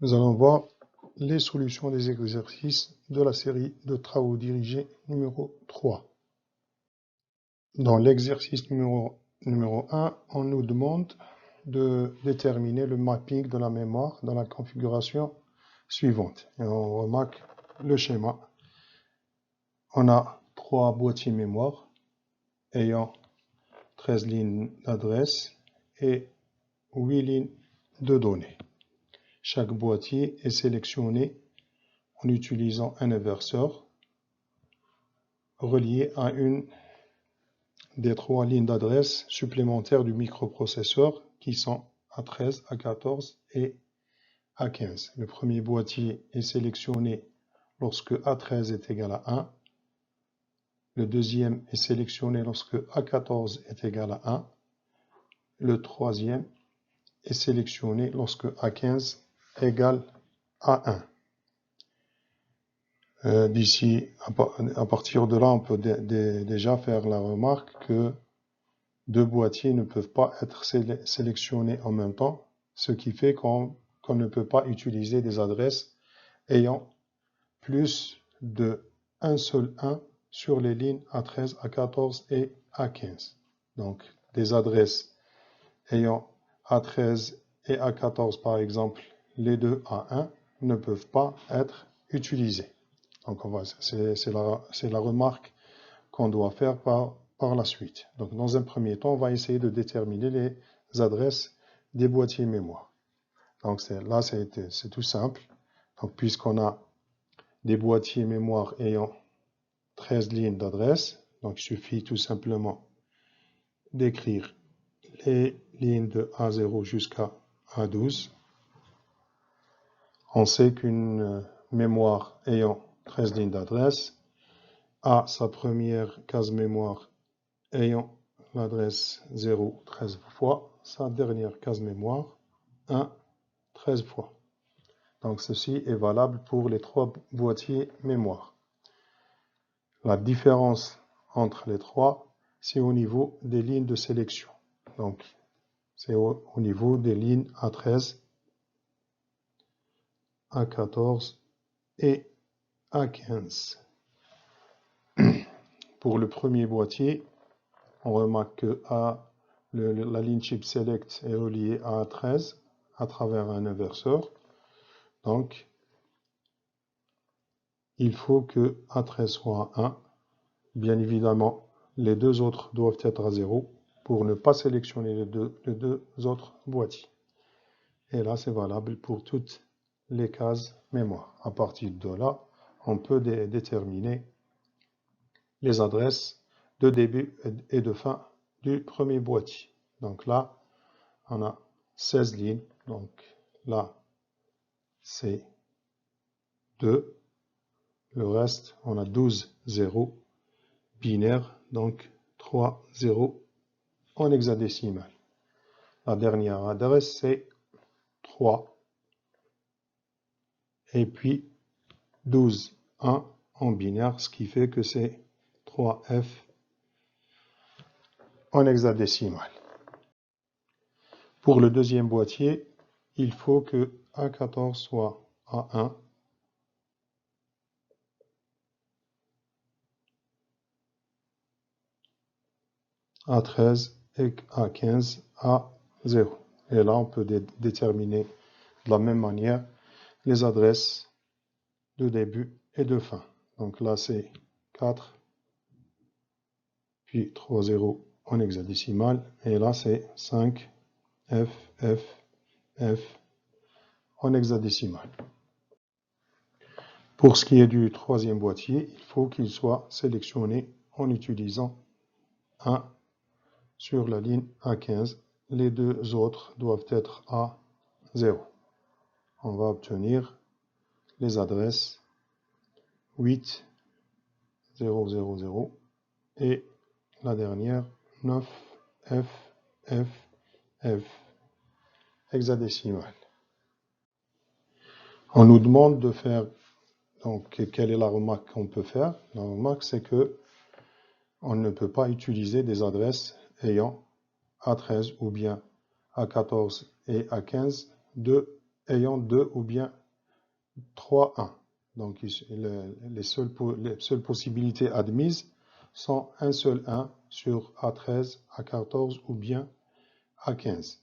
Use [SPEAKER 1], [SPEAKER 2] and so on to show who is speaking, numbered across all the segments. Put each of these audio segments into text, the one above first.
[SPEAKER 1] Nous allons voir les solutions des exercices de la série de travaux dirigés numéro 3. Dans l'exercice numéro 1, on nous demande de déterminer le mapping de la mémoire dans la configuration suivante. Et on remarque le schéma. On a 3 boîtiers mémoire ayant 13 lignes d'adresse et 8 lignes de données. Chaque boîtier est sélectionné en utilisant un inverseur relié à une des 3 lignes d'adresse supplémentaires du microprocesseur qui sont A13, A14 et A15. Le premier boîtier est sélectionné lorsque A13 est égal à 1. Le deuxième est sélectionné lorsque A14 est égal à 1. Le troisième est sélectionné lorsque A15 égale à 1. D'ici, à partir de là, on peut déjà faire la remarque que deux boîtiers ne peuvent pas être sélectionnés en même temps, ce qui fait qu'on ne peut pas utiliser des adresses ayant plus de un seul 1 sur les lignes A13, A14 et A15. Donc, des adresses ayant A13 et A14, par exemple, les deux A1, ne peuvent pas être utilisées. Donc, c'est la remarque qu'on doit faire par la suite. Donc, dans un premier temps, on va essayer de déterminer les adresses des boîtiers mémoire. Donc, là, c'est tout simple. Donc, puisqu'on a des boîtiers mémoire ayant 13 lignes d'adresse, donc il suffit tout simplement d'écrire les lignes de A0 jusqu'à A12. On sait qu'une mémoire ayant 13 lignes d'adresse a sa première case mémoire ayant l'adresse 0 13 fois, sa dernière case mémoire 1 13 fois. Donc ceci est valable pour les 3 boîtiers mémoire. La différence entre les 3, c'est au niveau des lignes de sélection. Donc c'est au niveau des lignes A13, A14 et A15. Pour le premier boîtier, on remarque que la ligne chip select est reliée à A13 à travers un inverseur. Donc, il faut que A13 soit à 1. Bien évidemment, les deux autres doivent être à 0 pour ne pas sélectionner les deux autres boîtiers. Et là, c'est valable pour toutes les cases mémoire. À partir de là, on peut déterminer les adresses de début et de fin du premier boîtier. Donc là, on a 16 lignes. Donc là, c'est 2. Le reste, on a 12 zéros binaires, donc 3 zéros en hexadécimal. La dernière adresse, c'est 3. Et puis 12 1 en binaire, ce qui fait que c'est 3F en hexadécimal. Pour le deuxième boîtier, il faut que A14 soit A1. A13 et A15 à 0. Et là, on peut déterminer de la même manière les adresses de début et de fin. Donc là, c'est 4, puis 3 0 en hexadécimal. Et là, c'est 5, F, F, F en hexadécimal. Pour ce qui est du troisième boîtier, il faut qu'il soit sélectionné en utilisant 1 sur la ligne A15. Les deux autres doivent être à 0. On va obtenir les adresses 8, 0, 0, 0 et la dernière 9, F, F, F hexadécimal. On nous demande de faire, donc quelle est la remarque qu'on peut faire? La remarque, c'est que on ne peut pas utiliser des adresses ayant A13 ou bien A14 et A15 de ayant 2 ou bien 3 1. Donc les seules possibilités admises sont un seul 1 sur A13, A14 ou bien A15.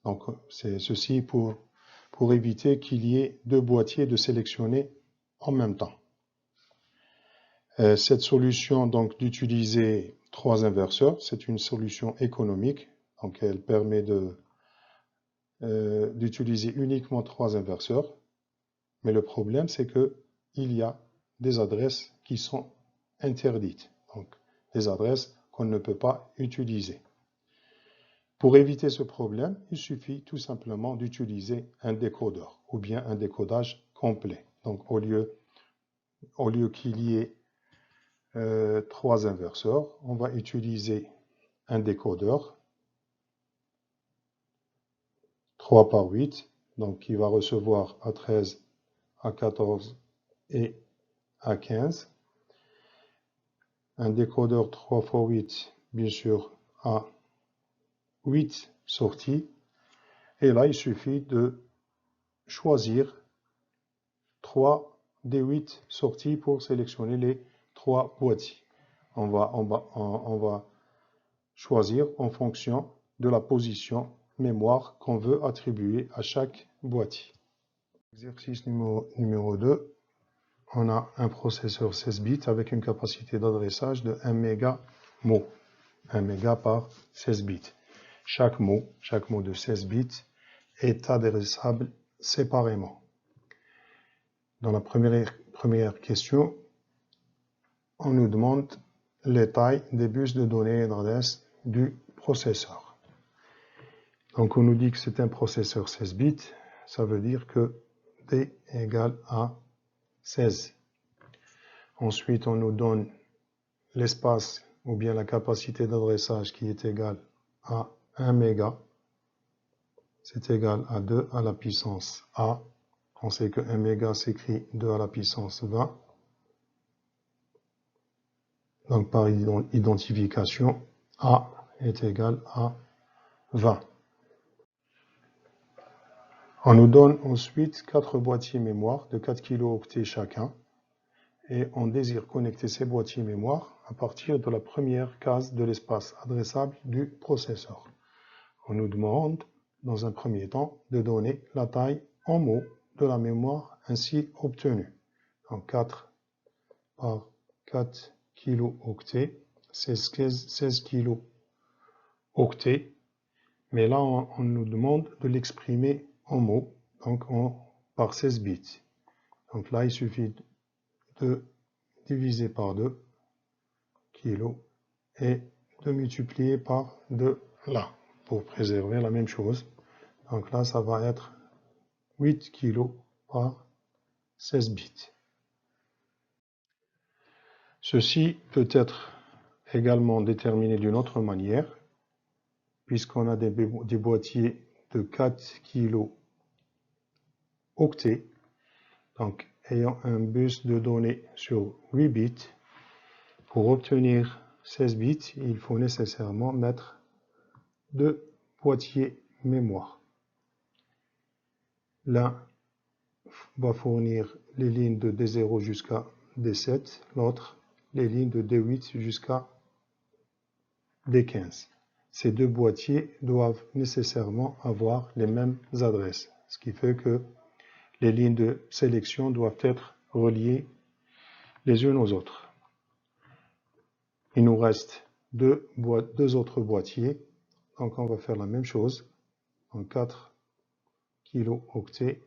[SPEAKER 1] Donc c'est ceci pour éviter qu'il y ait 2 boîtiers de sélectionner en même temps. Cette solution donc d'utiliser 3 inverseurs, c'est une solution économique. Donc elle permet d'utiliser uniquement 3 inverseurs. Mais le problème, c'est qu'il y a des adresses qui sont interdites. Donc, des adresses qu'on ne peut pas utiliser. Pour éviter ce problème, il suffit tout simplement d'utiliser un décodeur ou bien un décodage complet. Donc, au lieu qu'il y ait 3 inverseurs, on va utiliser un décodeur 3 par 8, donc qui va recevoir A13, A14 et A15. Un décodeur 3 x 8, bien sûr, a 8 sorties. Et là, il suffit de choisir 3 des 8 sorties pour sélectionner les 3 boîtiers. On va choisir en fonction de la position mémoire qu'on veut attribuer à chaque boîtier. Exercice numéro 2. On a un processeur 16 bits avec une capacité d'adressage de 1 méga mot. 1 méga par 16 bits. Chaque mot de 16 bits est adressable séparément. Dans la première question, on nous demande les tailles des bus de données d'adresse du processeur. Donc on nous dit que c'est un processeur 16 bits, ça veut dire que D égale à 16. Ensuite, on nous donne l'espace ou bien la capacité d'adressage qui est égale à 1 méga. C'est égal à 2 à la puissance A. On sait que 1 méga s'écrit 2 à la puissance 20. Donc par identification, A est égal à 20. On nous donne ensuite 4 boîtiers mémoire de 4 kilooctets chacun. Et on désire connecter ces boîtiers mémoire à partir de la première case de l'espace adressable du processeur. On nous demande, dans un premier temps, de donner la taille en mots de la mémoire ainsi obtenue. Donc 4 par 4 kilooctets, 16 kilooctets. Mais là, on nous demande de l'exprimer en mots, donc par 16 bits. Donc là, il suffit de diviser par 2 kilo et de multiplier par 2 là pour préserver la même chose. Donc là, ça va être 8 kg par 16 bits. Ceci peut être également déterminé d'une autre manière, puisqu'on a des boîtiers de 4 kilo octets, donc ayant un bus de données sur 8 bits. Pour obtenir 16 bits, il faut nécessairement mettre 2 boîtiers mémoire. L'un va fournir les lignes de D0 jusqu'à D7, l'autre les lignes de D8 jusqu'à D15. Ces deux boîtiers doivent nécessairement avoir les mêmes adresses, ce qui fait que les lignes de sélection doivent être reliées les unes aux autres. Il nous reste deux autres boîtiers, donc on va faire la même chose, en 4 kilooctets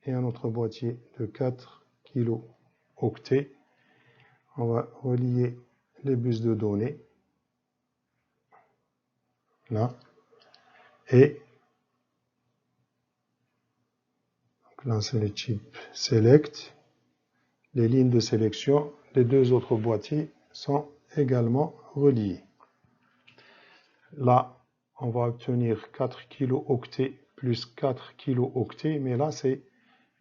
[SPEAKER 1] et un autre boîtier de 4 kilooctets. On va relier les bus de données, là, et donc là c'est les chips select. Les lignes de sélection, les deux autres boîtiers sont également reliés. Là, on va obtenir 4 kilooctets plus 4 kilooctets, mais là c'est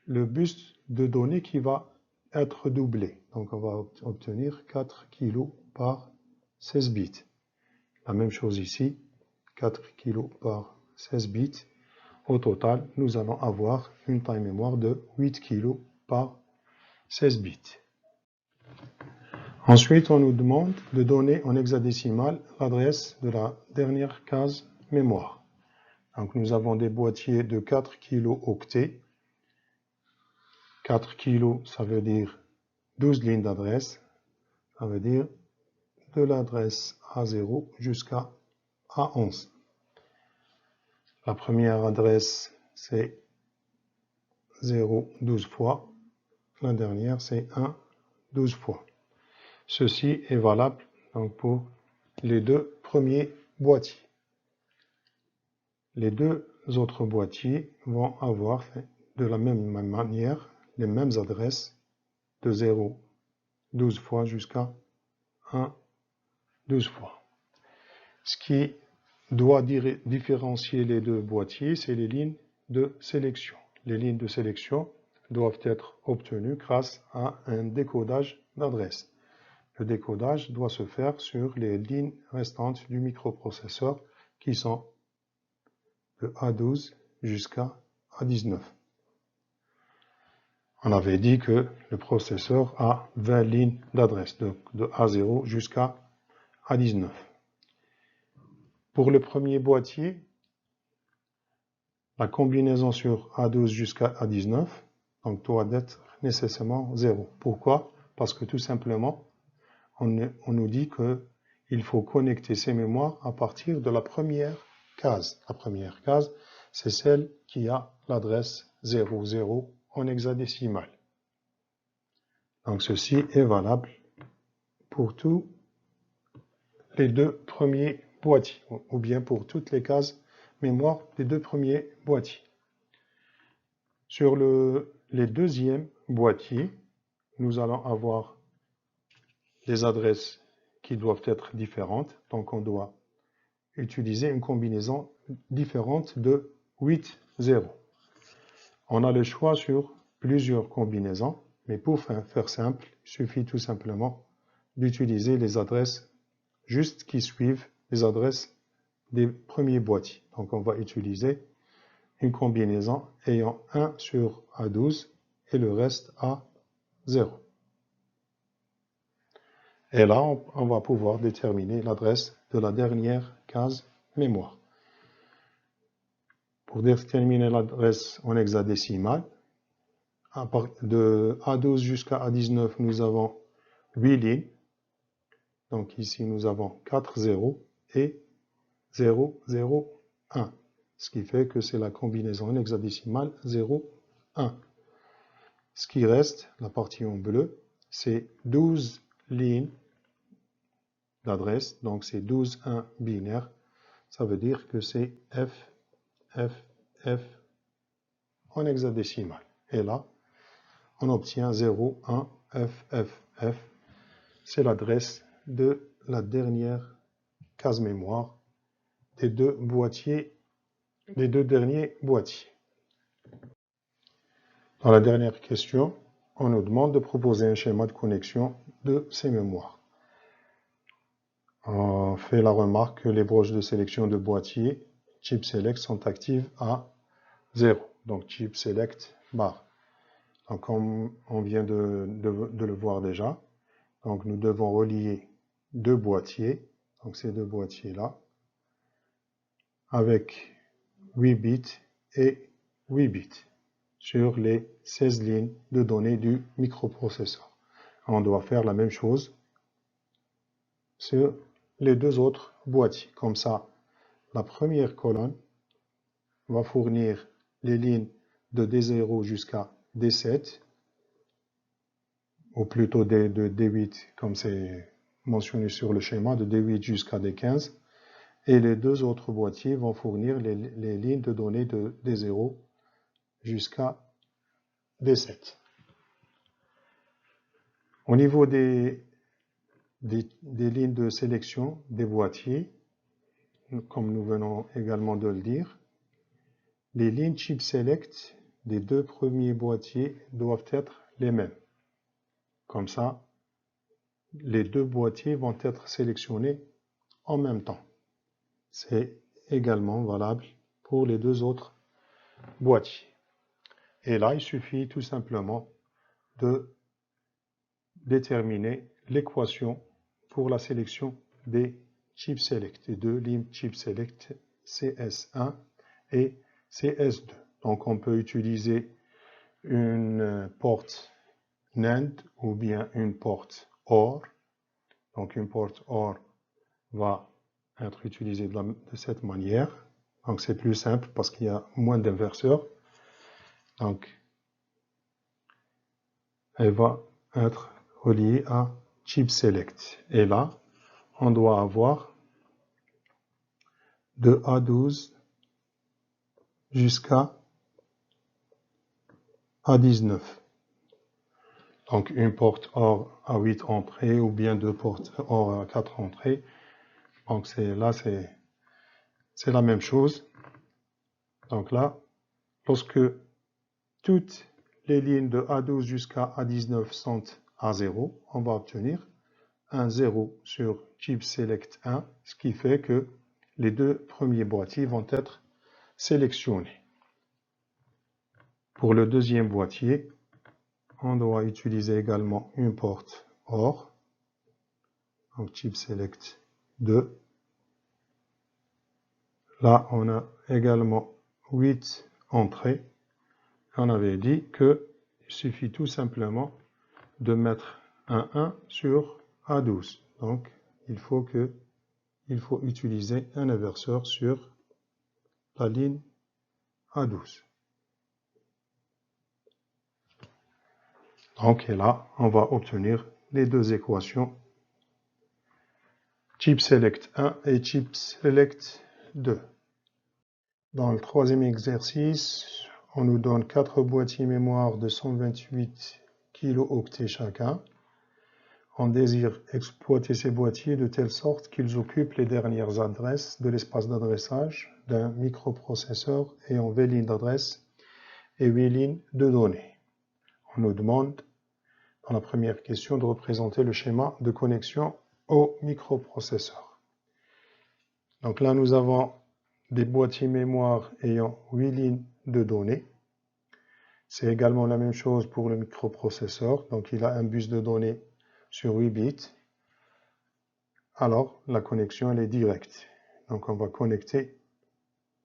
[SPEAKER 1] le bus de données qui va être doublé. Donc on va obtenir 4 kg par 16 bits. La même chose ici, 4 kg par 16 bits. Au total, nous allons avoir une taille mémoire de 8 kg par 16 bits. Ensuite, on nous demande de donner en hexadécimal l'adresse de la dernière case mémoire. Donc, nous avons des boîtiers de 4 kilo octets. 4 kg, ça veut dire 12 lignes d'adresse. Ça veut dire de l'adresse A0 jusqu'à A11. La première adresse, c'est 0 12 fois. La dernière, c'est 1 12 fois. Ceci est valable donc, pour les deux premiers boîtiers. Les deux autres boîtiers vont avoir de la même manière les mêmes adresses de 0 12 fois jusqu'à 1 12 fois. Ce qui doit différencier les deux boîtiers, c'est les lignes de sélection. Les lignes de sélection doivent être obtenues grâce à un décodage d'adresse. Le décodage doit se faire sur les lignes restantes du microprocesseur qui sont de A12 jusqu'à A19. On avait dit que le processeur a 20 lignes d'adresse, donc de A0 jusqu'à A19. Pour le premier boîtier, la combinaison sur A12 jusqu'à A19 donc, doit être nécessairement 0. Pourquoi? Parce que tout simplement, on nous dit qu'il faut connecter ces mémoires à partir de la première case. La première case, c'est celle qui a l'adresse 00 en hexadécimal. Donc ceci est valable pour tous les deux premiers boîtiers, ou bien pour toutes les cases mémoire des deux premiers boîtiers. Sur les deuxièmes boîtiers, nous allons avoir des adresses qui doivent être différentes. Donc on doit utiliser une combinaison différente de 8 0. On a le choix sur plusieurs combinaisons, mais pour faire simple, il suffit tout simplement d'utiliser les adresses juste qui suivent les adresses des premiers boîtiers. Donc on va utiliser une combinaison ayant 1 sur A12 et le reste à 0. Et là, on va pouvoir déterminer l'adresse de la dernière case mémoire. Pour déterminer l'adresse en hexadécimal, de A12 jusqu'à A19, nous avons 8 lignes. Donc ici, nous avons 4 0 et 0, 0, 1. Ce qui fait que c'est la combinaison en hexadécimal 0, 1. Ce qui reste, la partie en bleu, c'est 12 lignes d'adresse. Donc c'est 12 1 binaire. Ça veut dire que c'est F, F, F en hexadécimal. Et là, on obtient 0, 1, F, F, F. C'est l'adresse de la dernière case mémoire des deux boîtiers, des deux derniers boîtiers. Dans la dernière question, on nous demande de proposer un schéma de connexion de ces mémoires. On fait la remarque que les broches de sélection de boîtiers chip select sont actives à 0. Donc chip select bar. Donc comme on vient de le voir déjà, donc nous devons relier deux boîtiers, donc ces deux boîtiers-là, avec 8 bits et 8 bits sur les 16 lignes de données du microprocesseur. On doit faire la même chose sur les deux autres boîtiers. Comme ça, la première colonne va fournir les lignes de D0 jusqu'à D7, ou plutôt de D8, comme c'est mentionné sur le schéma, de D8 jusqu'à D15. Et les deux autres boîtiers vont fournir les lignes de données de D0 jusqu'à D7. Au niveau des lignes de sélection des boîtiers, comme nous venons également de le dire, les lignes chip select des deux premiers boîtiers doivent être les mêmes. Comme ça, les deux boîtiers vont être sélectionnés en même temps. C'est également valable pour les deux autres boîtiers. Et là, il suffit tout simplement de déterminer l'équation pour la sélection des chip select, des deux lignes chip select CS1 et CS2. Donc on peut utiliser une porte NAND ou bien une porte OR. Donc une porte OR va être utilisée de cette manière. Donc c'est plus simple parce qu'il y a moins d'inverseurs. Donc elle va être reliée à chip select. Et là, on doit avoir de A12 jusqu'à A19. Donc une porte OR à 8 entrées ou bien deux portes OR à 4 entrées. Donc là, c'est la même chose. Donc là, lorsque toutes les lignes de A12 jusqu'à A19 sont à 0, on va obtenir un 0 sur chip select 1, ce qui fait que les deux premiers boîtiers vont être sélectionnés. Pour le deuxième boîtier, on doit utiliser également une porte OR, donc chip select 2. Là, on a également 8 entrées. On avait dit qu'il suffit tout simplement de mettre un 1 sur A12. Donc, il faut utiliser un inverseur sur la ligne A12. Donc, et là, on va obtenir les deux équations chip select 1 et chip select 2. Dans le troisième exercice, on nous donne 4 boîtiers mémoire de 128 kilo-octets chacun. On désire exploiter ces boîtiers de telle sorte qu'ils occupent les dernières adresses de l'espace d'adressage d'un microprocesseur ayant 20 lignes d'adresse et 8 lignes de données. On nous demande, dans la première question, de représenter le schéma de connexion au microprocesseur. Donc là, nous avons des boîtiers mémoire ayant 8 lignes de données. C'est également la même chose pour le microprocesseur. Donc il a un bus de données sur 8 bits. Alors la connexion elle est directe. Donc on va connecter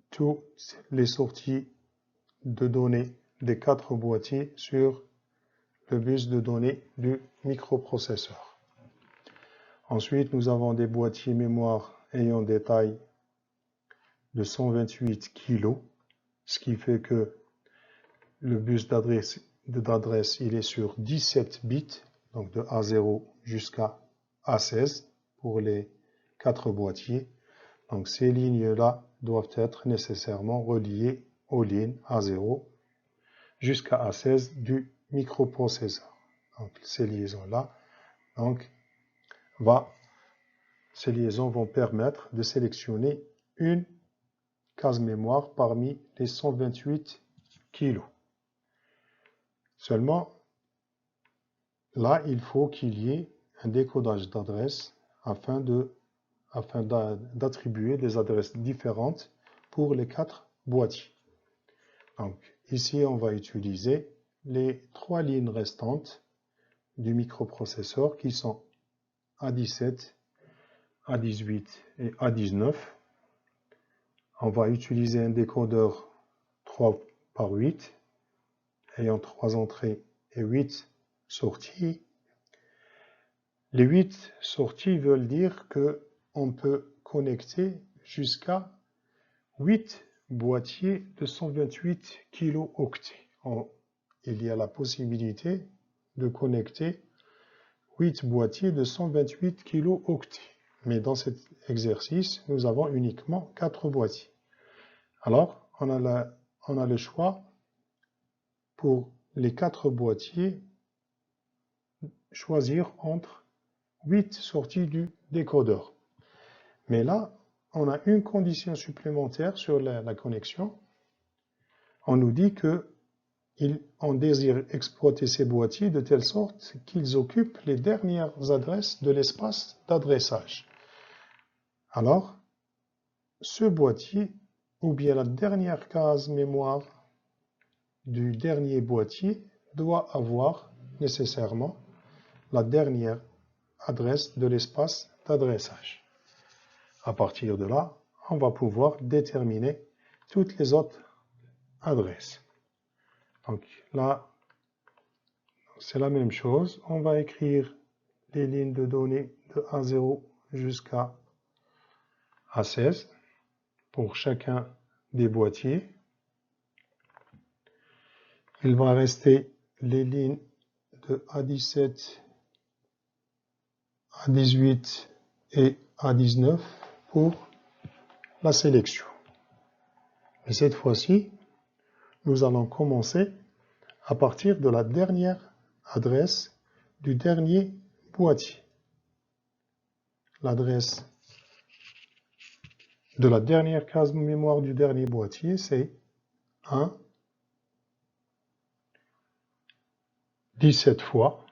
[SPEAKER 1] toutes les sorties de données des 4 boîtiers sur le bus de données du microprocesseur. Ensuite, nous avons des boîtiers mémoire ayant des tailles de 128 kg, ce qui fait que le bus d'adresse il est sur 17 bits, donc de A0 jusqu'à A16 pour les 4 boîtiers. Donc ces lignes-là doivent être nécessairement reliées aux lignes A0 jusqu'à A16 du microprocesseur. Donc ces liaisons-là, ces liaisons vont permettre de sélectionner une case mémoire parmi les 128 kilos. Seulement, là, il faut qu'il y ait un décodage d'adresses afin d'attribuer des adresses différentes pour les 4 boîtiers. Donc, ici, on va utiliser les 3 lignes restantes du microprocesseur qui sont A17, A18 et A19. On va utiliser un décodeur 3 par 8 ayant 3 entrées et 8 sorties. Les 8 sorties veulent dire qu'on peut connecter jusqu'à 8 boîtiers de 128 kilo-octets. Il y a la possibilité de connecter 8 boîtiers de 128 kilo-octets. Mais dans cet exercice, nous avons uniquement 4 boîtiers. Alors, on a le choix pour les 4 boîtiers, choisir entre 8 sorties du décodeur. Mais là, on a une condition supplémentaire sur la connexion. On nous dit qu'on désire exploiter ces boîtiers de telle sorte qu'ils occupent les dernières adresses de l'espace d'adressage. Alors, ce boîtier, ou bien la dernière case mémoire du dernier boîtier doit avoir nécessairement la dernière adresse de l'espace d'adressage. À partir de là, on va pouvoir déterminer toutes les autres adresses. Donc là, c'est la même chose. On va écrire les lignes de données de A0 jusqu'à A16 pour chacun des boîtiers. Il va rester les lignes de A17, A18 et A19 pour la sélection. Et cette fois-ci, nous allons commencer à partir de la dernière adresse du dernier boîtier. L'adresse de la dernière case mémoire du dernier boîtier, c'est 1, 17 fois,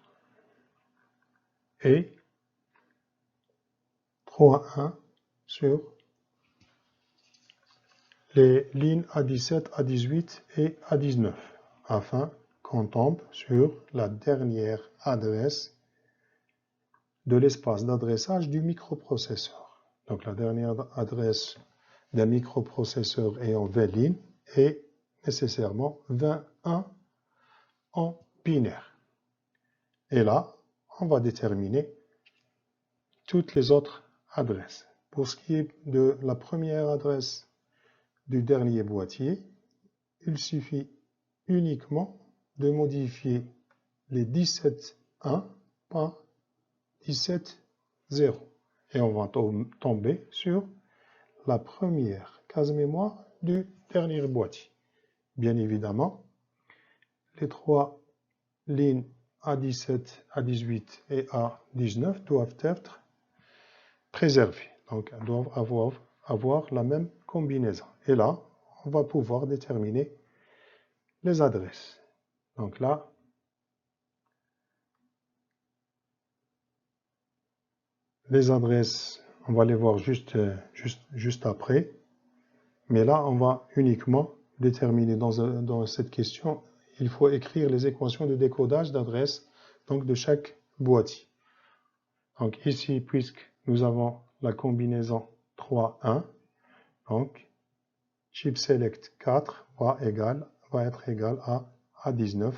[SPEAKER 1] et 3.1 sur les lignes A17, A18 et A19, afin qu'on tombe sur la dernière adresse de l'espace d'adressage du microprocesseur. Donc la dernière adresse d'un microprocesseur ayant 20 lignes est nécessairement 21 en binaire. Et là, on va déterminer toutes les autres adresses. Pour ce qui est de la première adresse du dernier boîtier, il suffit uniquement de modifier les 17.1 par 17.0. Et on va tomber sur la première case mémoire du dernier boîtier. Bien évidemment, les trois lignes A17, A18 et A19 doivent être préservées. Donc, elles doivent avoir la même combinaison. Et là, on va pouvoir déterminer les adresses. Donc là, les adresses, on va les voir juste après. Mais là, on va uniquement déterminer dans cette question, il faut écrire les équations de décodage d'adresse donc de chaque boîtier. Donc ici, puisque nous avons la combinaison 3.1, donc chip select 4 va être égal à A19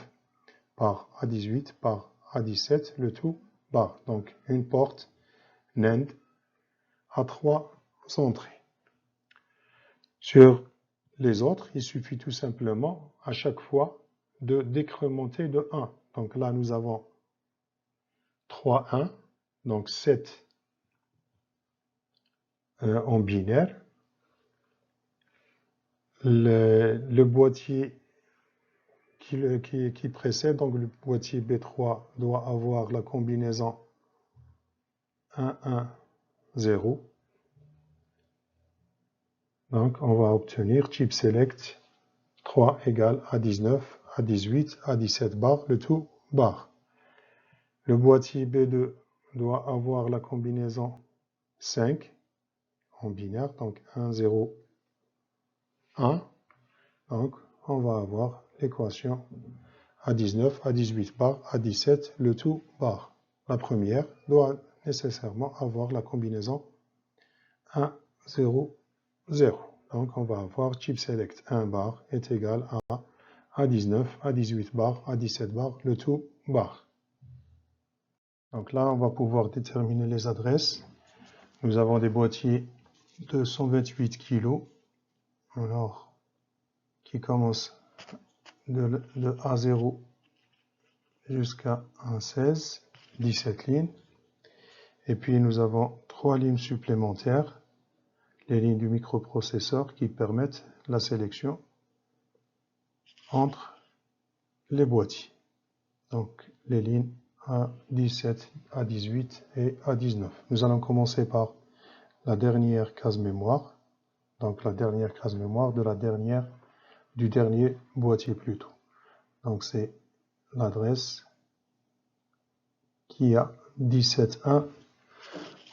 [SPEAKER 1] par A18 par A17, le tout bar. Donc une porte NAND à 3 entrées. Sur les autres, il suffit tout simplement à chaque fois de décrémenter de 1. Donc là, nous avons 3.1, donc 7 en binaire. Le boîtier qui précède, donc le boîtier B3 doit avoir la combinaison 1, 1, 0. Donc on va obtenir chip select 3 égale A19, A18, A17 bar, le tout bar. Le boîtier B2 doit avoir la combinaison 5 en binaire, donc 1, 0, 1. Donc on va avoir l'équation A19, A18 bar, A17, le tout bar. La première doit nécessairement avoir la combinaison 1, 0, 0. Donc on va avoir chip select 1 bar est égal à A19, A18 bar, A17 bar, le tout bar. Donc là, on va pouvoir déterminer les adresses. Nous avons des boîtiers de 128 kg, alors qui commencent de A0 jusqu'à A16, 17 lignes. Et puis nous avons 3 lignes supplémentaires, les lignes du microprocesseur qui permettent la sélection entre les boîtiers. Donc les lignes A17, A18 et A19. Nous allons commencer par la dernière case mémoire, donc la dernière case mémoire du dernier boîtier plutôt. Donc c'est l'adresse qui a 17.1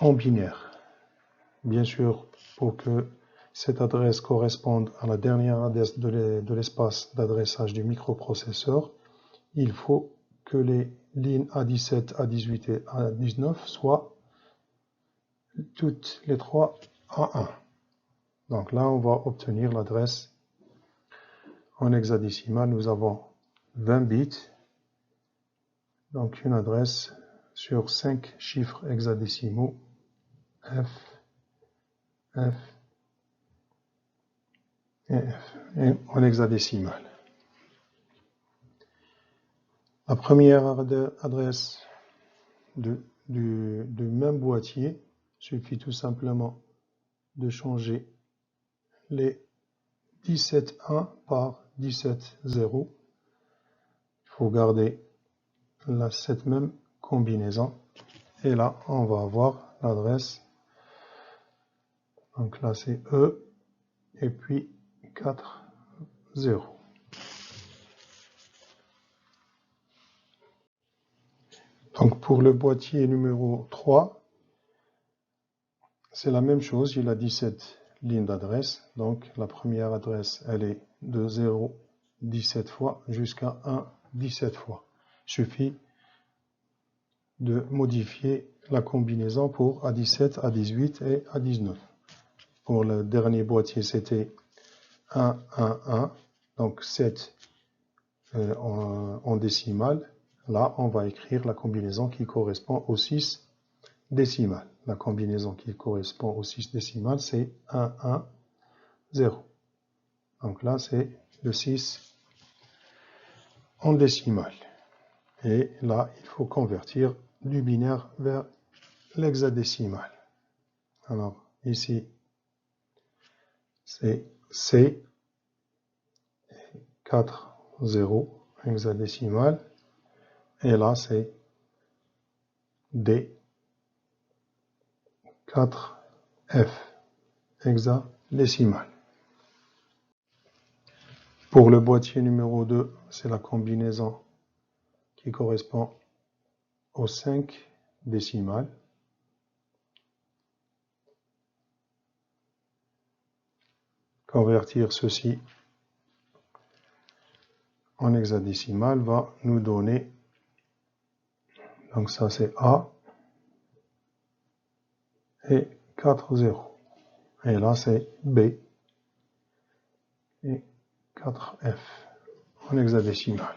[SPEAKER 1] en binaire. Bien sûr, pour que cette adresse corresponde à la dernière adresse de l'espace d'adressage du microprocesseur, il faut que les lignes A17, A18 et A19 soient toutes les trois A1. Donc là, on va obtenir l'adresse en hexadécimal. Nous avons 20 bits, donc une adresse sur 5 chiffres hexadécimaux, F, et en hexadécimal. La première adresse du même boîtier, suffit tout simplement de changer les 17.1 par 17.0. Il faut garder cette même combinaison. Et là, on va avoir l'adresse. Donc là, c'est E et puis 4, 0. Donc pour le boîtier numéro 3, c'est la même chose. Il a 17 lignes d'adresse. Donc la première adresse, elle est de 0, 17 fois jusqu'à 1, 17 fois. Il suffit de modifier la combinaison pour A17, A18 et A19. Pour le dernier boîtier, c'était 1, 1, 1, donc 7 en décimale. Là, on va écrire la combinaison qui correspond au 6 décimal. La combinaison qui correspond au 6 décimal, c'est 1, 1, 0. Donc là, c'est le 6 en décimale. Et là, il faut convertir du binaire vers l'hexadécimal. Alors, ici, c'est C, 4, 0, hexadécimal. Et là, c'est D, 4, F, hexadécimal. Pour le boîtier numéro 2, c'est la combinaison qui correspond aux 5 décimales. Convertir ceci en hexadécimal va nous donner, donc ça c'est A et 4, 0. Et là c'est B et 4F en hexadécimal.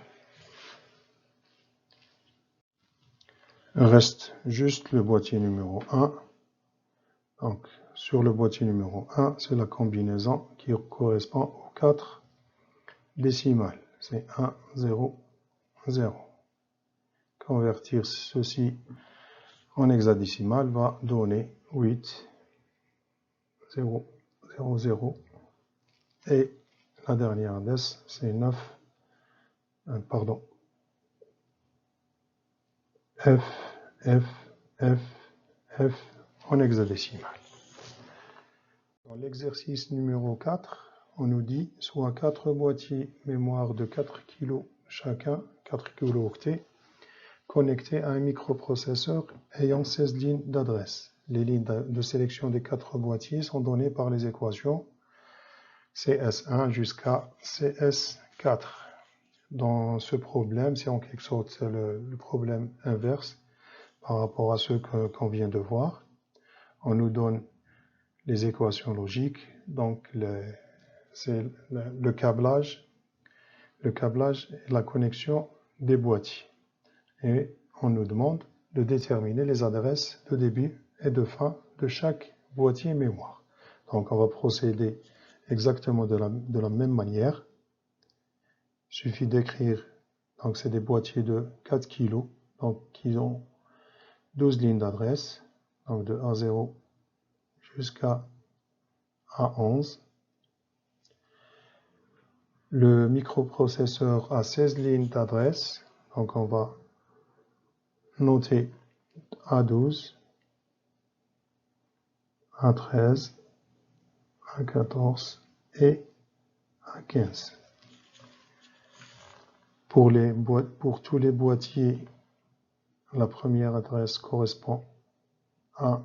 [SPEAKER 1] Il reste juste le boîtier numéro 1. Donc sur le boîtier numéro 1, c'est la combinaison qui correspond aux 4 décimales. C'est 1, 0, 0. Convertir ceci en hexadécimal va donner 8, 0, 0, 0. Et la dernière adresse, c'est 9, F, F, F, F en hexadécimal. Dans l'exercice numéro 4, on nous dit soit 4 boîtiers mémoire de 4 kg chacun, 4 kilooctets, connectés à un microprocesseur ayant 16 lignes d'adresse. Les lignes de sélection des 4 boîtiers sont données par les équations CS1 jusqu'à CS4. Dans ce problème, c'est en quelque sorte le problème inverse par rapport à ce qu'on vient de voir. On nous donne les équations logiques, donc c'est le câblage et la connexion des boîtiers. Et on nous demande de déterminer les adresses de début et de fin de chaque boîtier mémoire. Donc on va procéder exactement de la même manière. Il suffit d'écrire, donc c'est des boîtiers de 4 kg, donc qui ont 12 lignes d'adresse, donc de A0 jusqu'à A11. Le microprocesseur a 16 lignes d'adresse, donc on va noter A12, A13, A14 et A15. Pour tous les boîtiers, la première adresse correspond à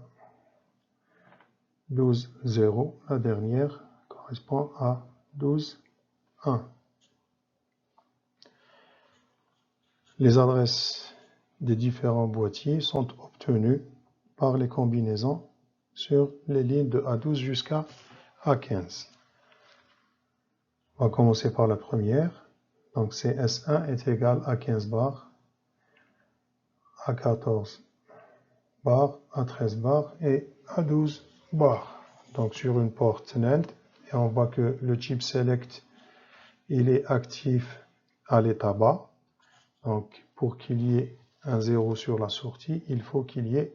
[SPEAKER 1] 12, 0. La dernière correspond à 12, 1. Les adresses des différents boîtiers sont obtenues par les combinaisons sur les lignes de A12 jusqu'à A15. On va commencer par la première. Donc CS1 est égal à 15 bars, A14 bars, A13 bars et A12 bars. Donc sur une porte NAND, et on voit que le chip select il est actif à l'état bas. Donc pour qu'il y ait un 0 sur la sortie, il faut qu'il y ait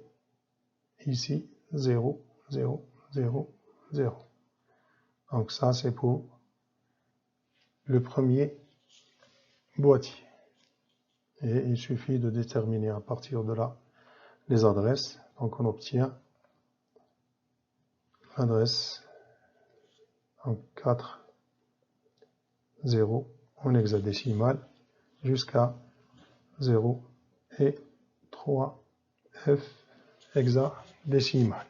[SPEAKER 1] ici 0, 0, 0, 0. Donc ça c'est pour le premier boîtier. Et il suffit de déterminer à partir de là les adresses. Donc on obtient l'adresse 4, 0 en hexadécimal jusqu'à 0 et 3 F hexadécimal.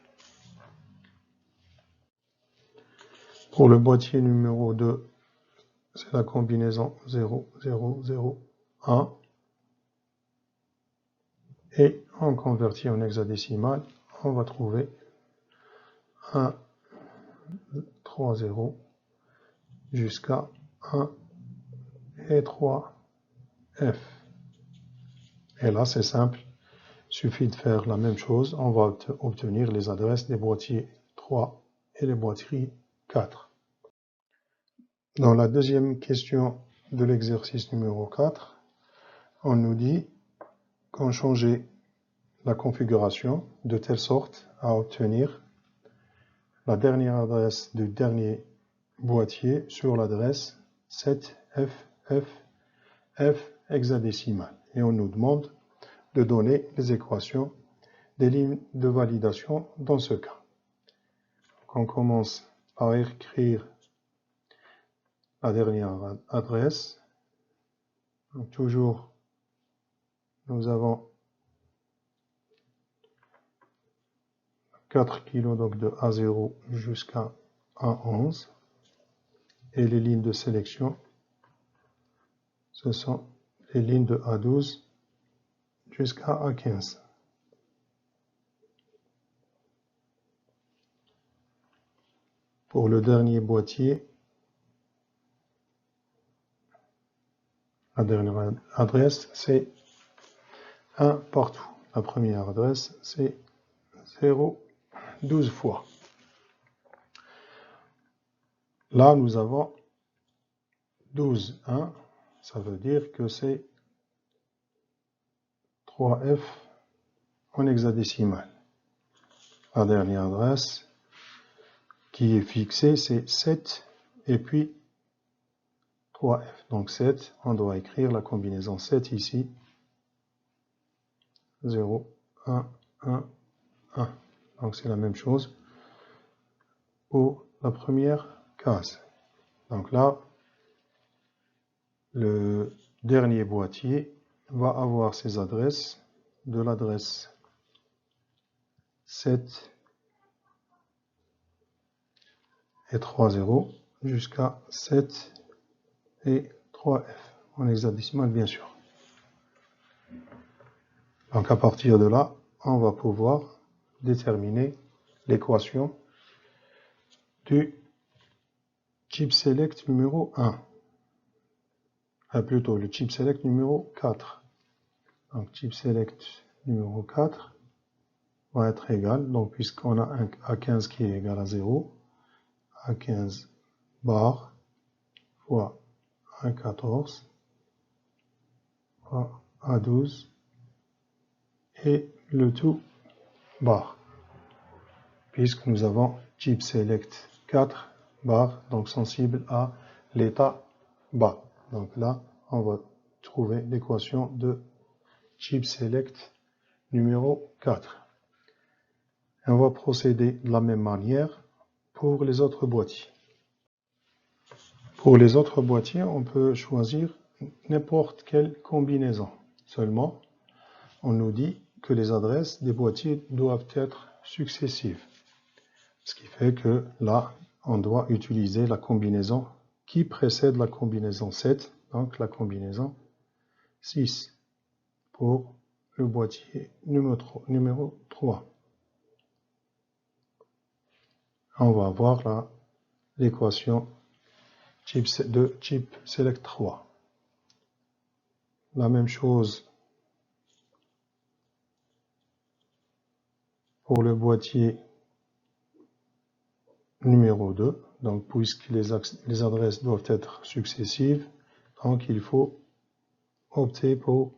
[SPEAKER 1] Pour le boîtier numéro 2, c'est la combinaison 0, 0, 0, 1. Et on convertit en hexadécimal, on va trouver 1, 3, 0 jusqu'à 1 et 3 F. Et là, c'est simple. Il suffit de faire la même chose. On va obtenir les adresses des boîtiers 3 et les boîtiers 4. Dans la deuxième question de l'exercice numéro 4, on nous dit qu'on changeait la configuration de telle sorte à obtenir la dernière adresse du dernier boîtier sur l'adresse 7FFF hexadécimal. Et on nous demande de donner les équations des lignes de validation dans ce cas. Donc on commence par écrire la dernière adresse. Donc toujours, nous avons 4 kg donc de A0 jusqu'à A11. Et les lignes de sélection, ce sont les lignes de A12 jusqu'à A15. Pour le dernier boîtier, la dernière adresse, c'est 1 partout. La première adresse, c'est 0, 12 fois. Là, nous avons 12, 1. Ça veut dire que c'est 3F en hexadécimal. La dernière adresse qui est fixée, c'est 7 et puis 3F. Donc 7, on doit écrire la combinaison 7 ici. 0, 1, 1, 1. Donc c'est la même chose pour la première case. Donc là, le dernier boîtier va avoir ses adresses de l'adresse 7 et 3 0 jusqu'à 7 et 3F, en hexadécimal bien sûr. Donc à partir de là, on va pouvoir déterminer l'équation du chip select numéro 1. Plutôt le chip select numéro 4. Donc chip select numéro 4 va être égal, donc puisqu'on a un A15 qui est égal à 0, A15 bar fois A14 fois A12 et le tout bar, puisque nous avons chip select 4 bar, donc sensible à l'état bas. Donc là, on va trouver l'équation de chip select numéro 4. Et on va procéder de la même manière pour les autres boîtiers. Pour les autres boîtiers, on peut choisir n'importe quelle combinaison. Seulement, on nous dit que les adresses des boîtiers doivent être successives. Ce qui fait que là, on doit utiliser la combinaison qui précède la combinaison 7, donc la combinaison 6 pour le boîtier numéro 3. On va avoir là l'équation de chip select 3. La même chose pour le boîtier numéro 2. Donc, puisque les adresses doivent être successives, donc il faut opter pour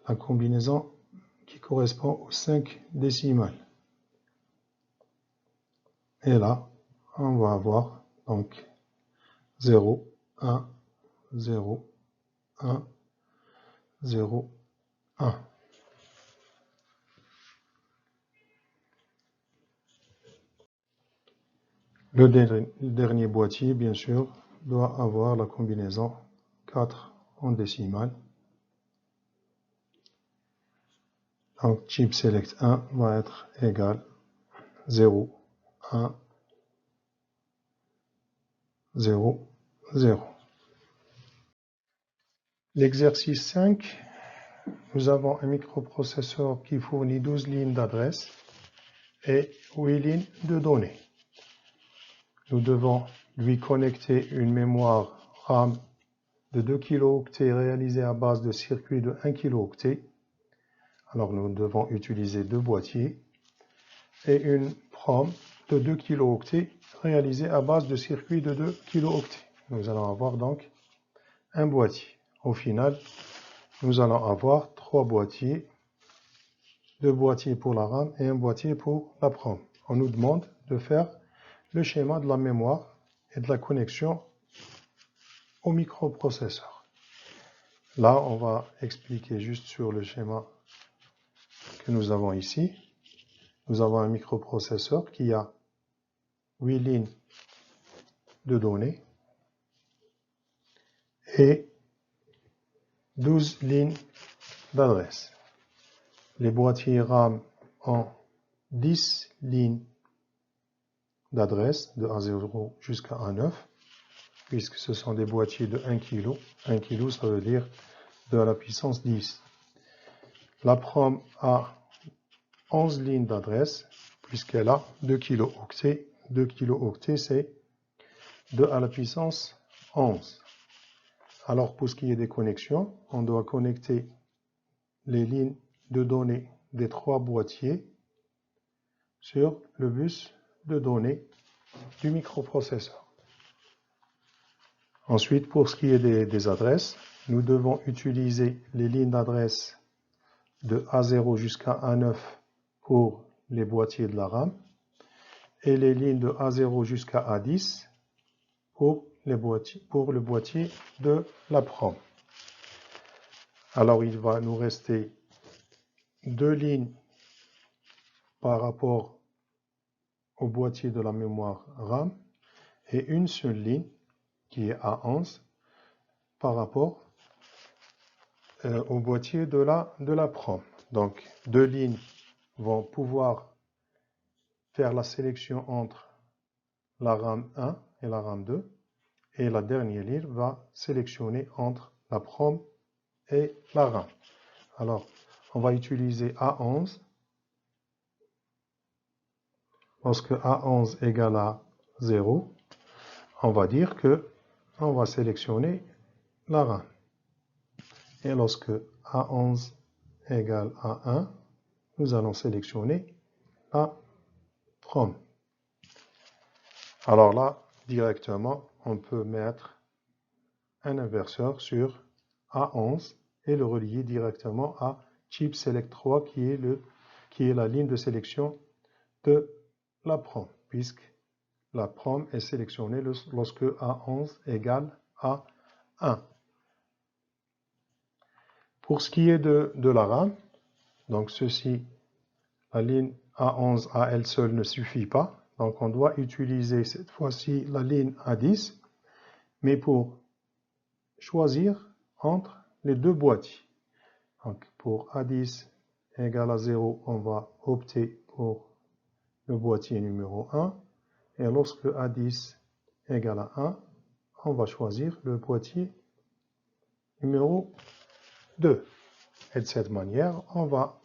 [SPEAKER 1] la combinaison qui correspond aux 5 décimales. Et là, on va avoir donc 0, 1, 0, 1, 0, 1. Le dernier boîtier, bien sûr, doit avoir la combinaison 4 en décimale. Donc, chip select 1 va être égal 0, 1, 0, 0. L'exercice 5, nous avons un microprocesseur qui fournit 12 lignes d'adresse et 8 lignes de données. Nous devons lui connecter une mémoire RAM de 2 kilooctets réalisée à base de circuits de 1 kilooctet. Alors nous devons utiliser deux boîtiers et une PROM de 2 kilooctets réalisée à base de circuits de 2 kilooctets. Nous allons avoir donc un boîtier. Au final, nous allons avoir 3 boîtiers, 2 boîtiers pour la RAM et un boîtier pour la PROM. On nous demande de faire le schéma de la mémoire et de la connexion au microprocesseur. Là, on va expliquer juste sur le schéma que nous avons ici. Nous avons un microprocesseur qui a 8 lignes de données et 12 lignes d'adresse. Les boîtiers RAM ont 10 lignes d'adresse de A0 jusqu'à A9, puisque ce sont des boîtiers de 1 kg. 1 kg, ça veut dire 2 à la puissance 10. La PROM a 11 lignes d'adresse, puisqu'elle a 2 kilooctets. 2 kilooctets, c'est 2 à la puissance 11. Alors, pour ce qui est des connexions, on doit connecter les lignes de données des 3 boîtiers sur le bus de données du microprocesseur. Ensuite, pour ce qui est des adresses, nous devons utiliser les lignes d'adresse de A0 jusqu'à A9 pour les boîtiers de la RAM et les lignes de A0 jusqu'à A10 pour le boîtier de la PROM. Alors, il va nous rester 2 lignes par rapport au boîtier de la mémoire RAM et une seule ligne qui est A11 par rapport au boîtier de la PROM. Donc, 2 lignes vont pouvoir faire la sélection entre la RAM 1 et la RAM 2 et la dernière ligne va sélectionner entre la PROM et la RAM. Alors, on va utiliser A11. Lorsque A11 égale à 0, on va dire que on va sélectionner la RAM. Et lorsque A11 égale à 1, nous allons sélectionner la PROM. Alors là, directement, on peut mettre un inverseur sur A11 et le relier directement à chip select 3 qui est la ligne de sélection de la PROM, puisque la PROM est sélectionnée lorsque A11 égale à 1. Pour ce qui est de la RAM, donc ceci, la ligne A11 à elle seule ne suffit pas. Donc on doit utiliser cette fois-ci la ligne A10, mais pour choisir entre les deux boîtiers. Donc pour A10 égale à 0, on va opter pour le boîtier numéro 1. Et lorsque A10 égale à 1, on va choisir le boîtier numéro 2. Et de cette manière, on va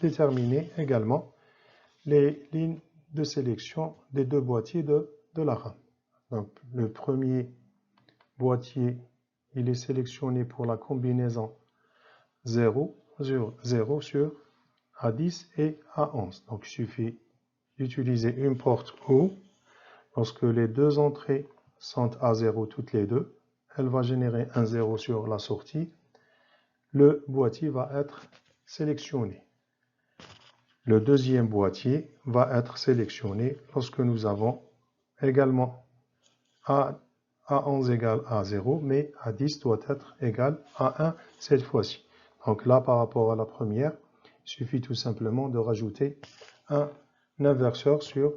[SPEAKER 1] déterminer également les lignes de sélection des deux boîtiers de la RAM. Donc, le premier boîtier, il est sélectionné pour la combinaison 0 sur A10 et A11. Donc, il suffit d'utiliser une porte O. Lorsque les deux entrées sont à 0 toutes les deux, elle va générer un 0 sur la sortie. Le boîtier va être sélectionné. Le deuxième boîtier va être sélectionné lorsque nous avons également A11 égale à 0, mais A10 doit être égal à 1 cette fois-ci. Donc là, par rapport à la première, il suffit tout simplement de rajouter un inverseur sur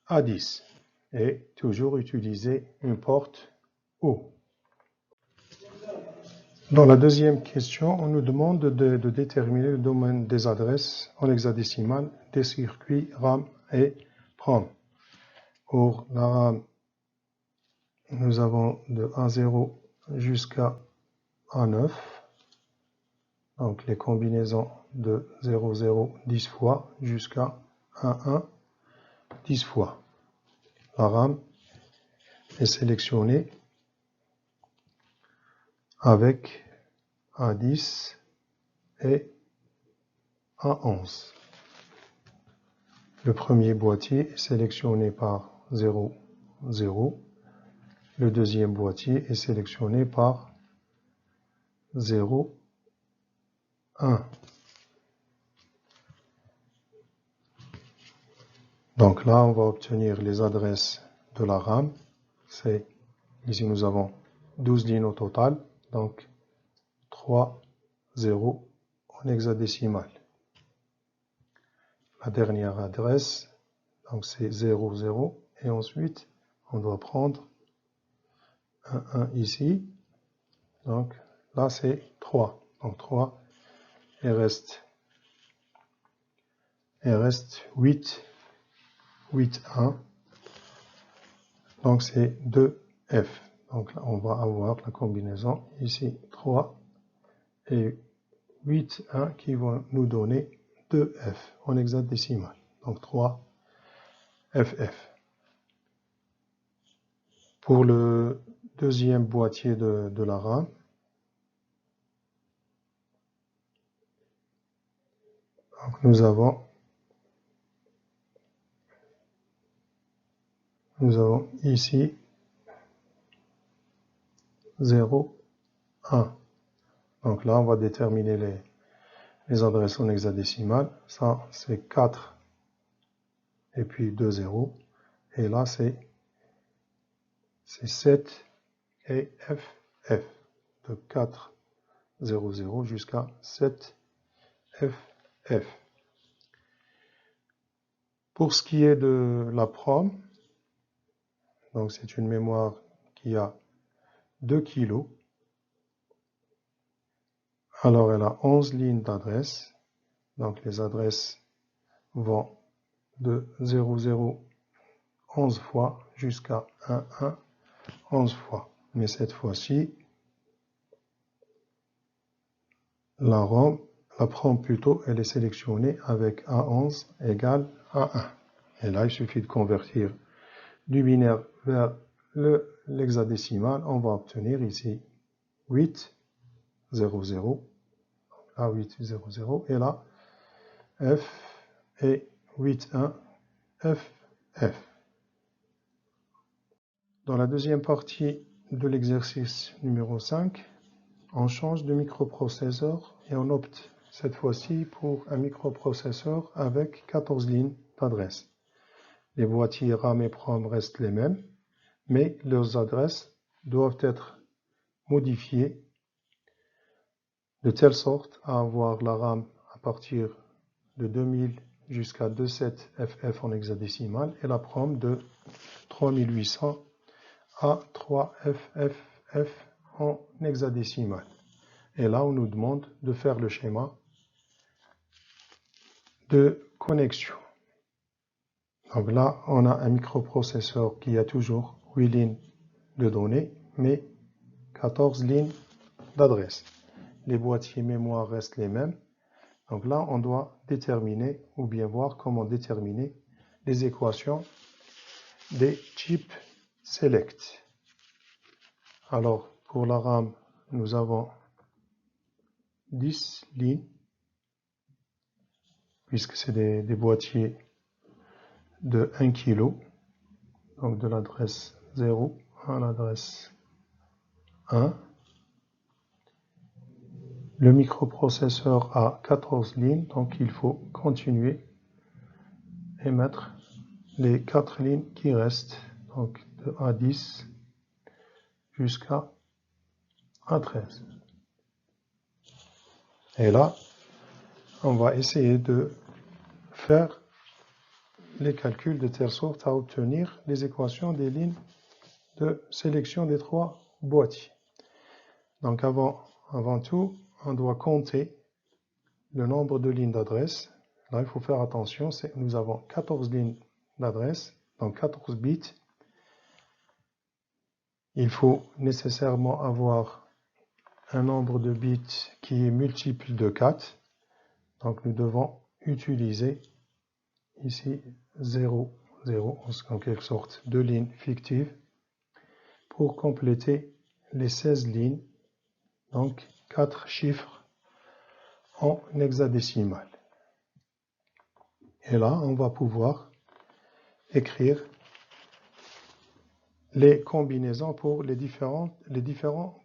[SPEAKER 1] A10 et toujours utiliser une porte O. Dans la deuxième question, on nous demande de déterminer le domaine des adresses en hexadécimal des circuits RAM et PROM. Pour la RAM, nous avons de A0 jusqu'à A9. Donc les combinaisons de 0, 0, 10 fois jusqu'à 1, 1, 10 fois. La RAM est sélectionnée avec A10 et A11. Le premier boîtier est sélectionné par 0, 0. Le deuxième boîtier est sélectionné par 0, 1. Donc là, on va obtenir les adresses de la RAM. Ici, nous avons 12 lignes au total. Donc, 3, 0 en hexadécimal. La dernière adresse, donc c'est 0, 0. Et ensuite, on doit prendre 1, 1 ici. Donc, là, c'est 3. Donc, 3. Il reste 8, 8, 1. Donc, c'est 2F. Donc, là, on va avoir la combinaison ici 3 et 8, 1 qui vont nous donner 2F en hexadécimal. Donc, 3, FF. Pour le deuxième boîtier de la RAM, donc nous avons ici 0, 1. Donc là, on va déterminer les adresses en hexadécimal. Ça, c'est 4 et puis 2 0. Et là, c'est 7 et FF. De 4, 0, 0 jusqu'à 7, FF. Pour ce qui est de la PROM, donc c'est une mémoire qui a 2 kg. Alors elle a 11 lignes d'adresse. Donc les adresses vont de 0, 0, 11 fois jusqu'à 1, 1, 11 fois. Mais cette fois-ci, la PROM plutôt, elle est sélectionnée avec A11 égale A1. Et là, il suffit de convertir du binaire vers l'hexadécimal. On va obtenir ici 8, 0, 0. Là, 8, 0, 0. Et là, F et 8, 1, F, F. Dans la deuxième partie de l'exercice numéro 5, on change de microprocesseur et on opte cette fois-ci pour un microprocesseur avec 14 lignes d'adresse. Les boîtiers RAM et PROM restent les mêmes, mais leurs adresses doivent être modifiées de telle sorte à avoir la RAM à partir de 2000 jusqu'à 27FF en hexadécimal et la PROM de 3800 à 3FFF en hexadécimal. Et là, on nous demande de faire le schéma de connexion. Donc là, on a un microprocesseur qui a toujours 8 lignes de données, mais 14 lignes d'adresse. Les boîtiers mémoire restent les mêmes. Donc là, on doit déterminer, ou bien voir comment déterminer les équations des chip select. Alors, pour la RAM, nous avons 10 lignes, puisque c'est des boîtiers de 1 kg, donc de l'adresse 0 à l'adresse 1. Le microprocesseur a 14 lignes, donc il faut continuer et mettre les 4 lignes qui restent, donc de A10 jusqu'à A13. Et là, on va essayer de faire les calculs de telle sorte à obtenir les équations des lignes de sélection des 3 boîtiers. Donc avant tout, on doit compter le nombre de lignes d'adresse. Là, il faut faire attention, nous avons 14 lignes d'adresse, donc 14 bits. Il faut nécessairement avoir un nombre de bits qui est multiple de 4. Donc nous devons utiliser ici 0, 0, en quelque sorte deux lignes fictives, pour compléter les 16 lignes, donc 4 chiffres en hexadécimal. Et là, on va pouvoir écrire les combinaisons pour les différents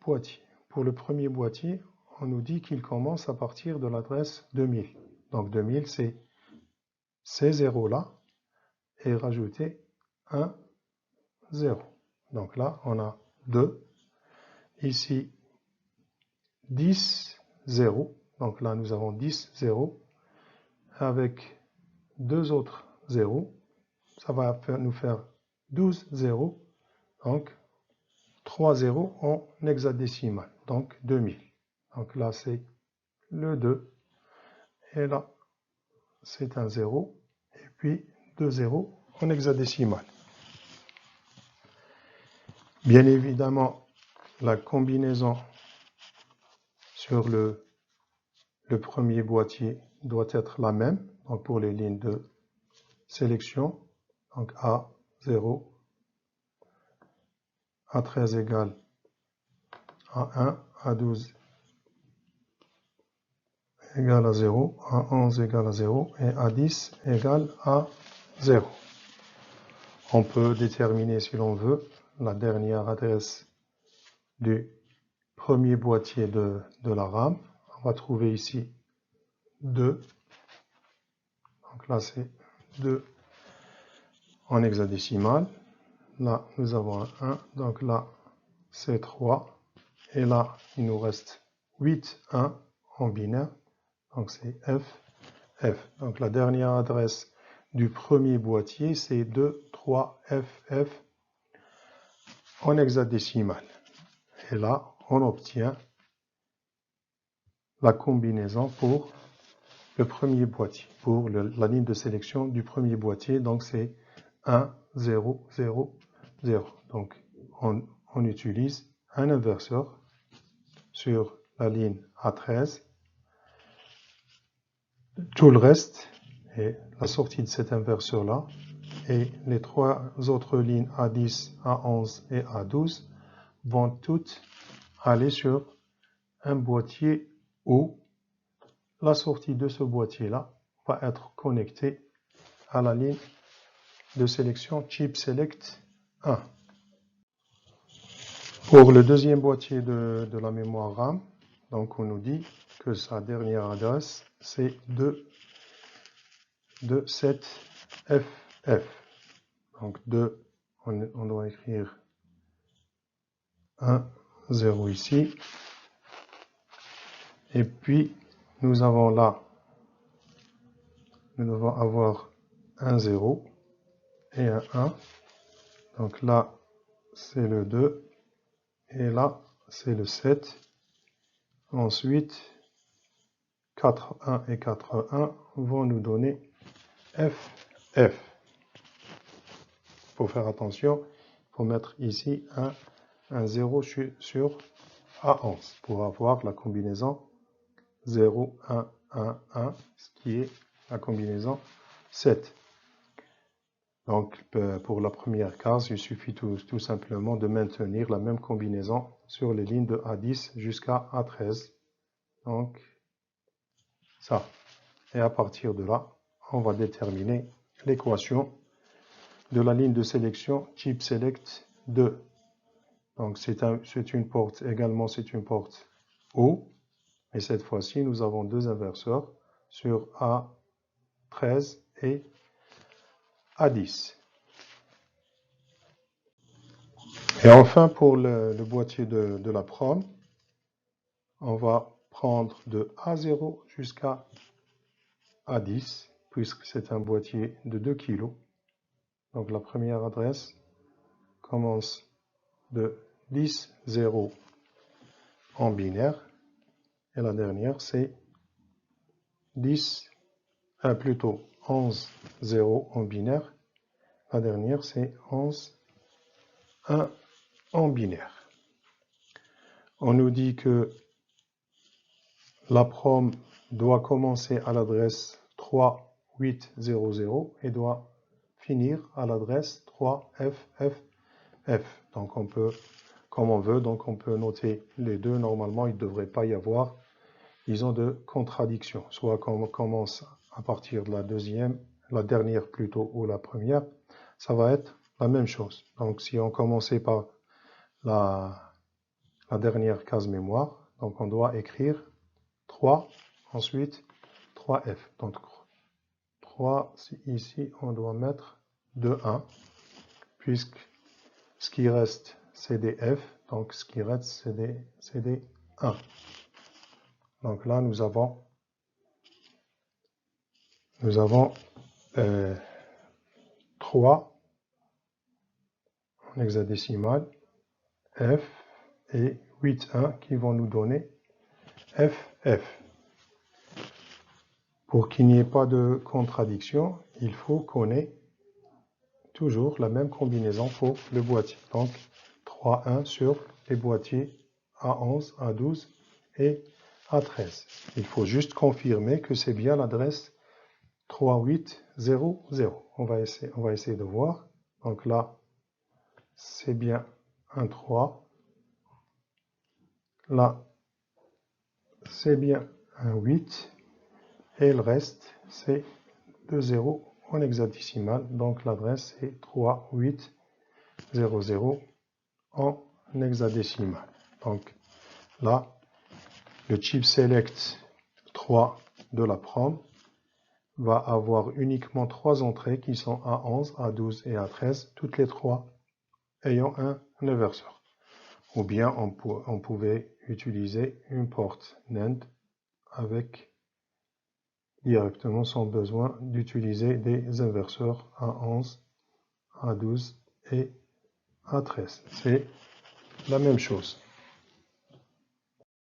[SPEAKER 1] boîtiers. Pour le premier boîtier, on nous dit qu'il commence à partir de l'adresse 2000. Donc 2000, c'est ces zéros-là, et rajouter un 0. Donc là, on a 2. Ici, 10, 0. Donc là, nous avons 10, 0. Avec deux autres 0. Ça va nous faire 12, 0. Donc, 3 0 en hexadécimal. Donc, 2000. Donc là, c'est le 2. Et là, c'est un 0. Et puis, 2 0 en hexadécimal. Bien évidemment, la combinaison sur le premier boîtier doit être la même. Donc pour les lignes de sélection, donc A0, A13 égale A1, A12 égale à 0, A11 égale à 0 et A10 égale à 0. On peut déterminer, si l'on veut, la dernière adresse du premier boîtier de la RAM. On va trouver ici 2. Donc là, c'est 2 en hexadécimal. Là, nous avons un 1. Donc là, c'est 3. Et là, il nous reste 8, 1 en binaire. Donc c'est F, F. Donc la dernière adresse du premier boîtier, c'est 2, 3, F, F en hexadécimal. Et là, on obtient la combinaison pour le premier boîtier, pour la ligne de sélection du premier boîtier. Donc c'est 1, 0, 0, 0. Donc on utilise un inverseur sur la ligne A13. Tout le reste, et la sortie de cet inverseur-là, et les 3 autres lignes A10, A11 et A12 vont toutes aller sur un boîtier où la sortie de ce boîtier-là va être connectée à la ligne de sélection Chip Select 1. Pour le deuxième boîtier de la mémoire RAM, donc on nous dit que sa dernière adresse, c'est 7FF. Donc 2, on doit écrire 1, 0 ici. Et puis, nous avons là, nous devons avoir un 0 et un 1. Donc là, c'est le 2. Et là, c'est le 7. Ensuite, 4, 1 et 4, 1 vont nous donner F, F. faut faire attention. Il faut mettre ici un 0 sur A11 pour avoir la combinaison 0, 1, 1, 1, ce qui est la combinaison 7. Donc, pour la première case, il suffit tout simplement de maintenir la même combinaison sur les lignes de A10 jusqu'à A13. Donc, ça. Et à partir de là, on va déterminer l'équation de la ligne de sélection chip select 2. Donc, c'est une porte, également c'est une porte haut. Et cette fois-ci, nous avons deux inverseurs sur A13 et A10. Et enfin, pour le boîtier de la prom, on va prendre de A0 jusqu'à A10, puisque c'est un boîtier de 2 kg. Donc la première adresse commence de 10, 0 en binaire, et la dernière c'est 11, 0 en binaire. La dernière c'est 11, 1 en binaire. On nous dit que la prom doit commencer à l'adresse 3800 et doit finir à l'adresse 3FFF. Donc on peut, comme on veut, donc on peut noter les deux. Normalement, il ne devrait pas y avoir, disons, de contradiction. Soit qu'on commence à partir de la deuxième, la dernière plutôt, ou la première, ça va être la même chose. Donc si on commençait par la dernière case mémoire, donc on doit écrire 3, ensuite 3F. Donc 3, ici on doit mettre 2, 1, puisque ce qui reste c'est des F, donc ce qui reste c'est des 1. Donc là nous avons 3 en hexadécimal, F et 8, 1 qui vont nous donner FF. Pour qu'il n'y ait pas de contradiction, il faut qu'on ait toujours la même combinaison pour le boîtier. Donc 3, 1 sur les boîtiers A11, A12 et A13. Il faut juste confirmer que c'est bien l'adresse 3800. On va essayer de voir. Donc là, c'est bien un 3. Là, c'est bien un 8. Et le reste, c'est 2 0 en hexadécimal. Donc l'adresse est 3800 en hexadécimal. Donc là, le chip select 3 de la prom va avoir uniquement 3 entrées qui sont A11, A12 et A13, toutes les 3 ayant un inverseur. Ou bien on pouvait utiliser une porte NAND avec directement sans besoin d'utiliser des inverseurs A11, A12 et A13. C'est la même chose.